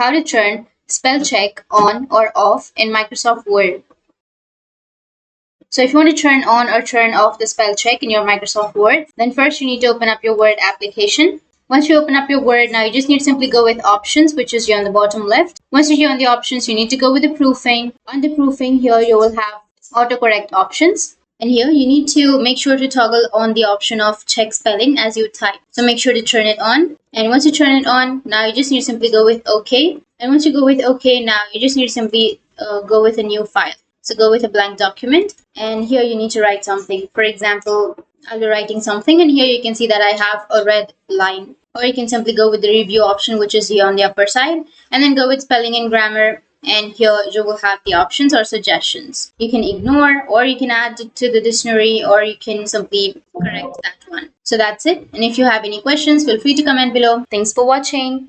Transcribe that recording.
how to turn spell check on or off in Microsoft Word. So if you want to turn on or turn off the spell check in your Microsoft Word, then first you need to open up your Word application. Once you open up your Word, now you just need to simply go with options, which is here on the bottom left. Once you're here on the options, you need to go with the proofing. On the proofing here, you will have autocorrect options. And here you need to make sure to toggle on the option of check spelling as you type. So make sure to turn it on. And once you turn it on, now you just need to simply go with OK. And once you go with OK, now you just need to simply go with a new file. So go with a blank document. And here you need to write something. For example, I'll be writing something. And here you can see that I have a red line. Or you can simply go with the review option, which is here on the upper side. And then go with spelling and grammar. And here you will have the options or suggestions. You can ignore, or you can add it to the dictionary, or you can simply correct that one. So that's it. And if you have any questions, feel free to comment below. Thanks for watching.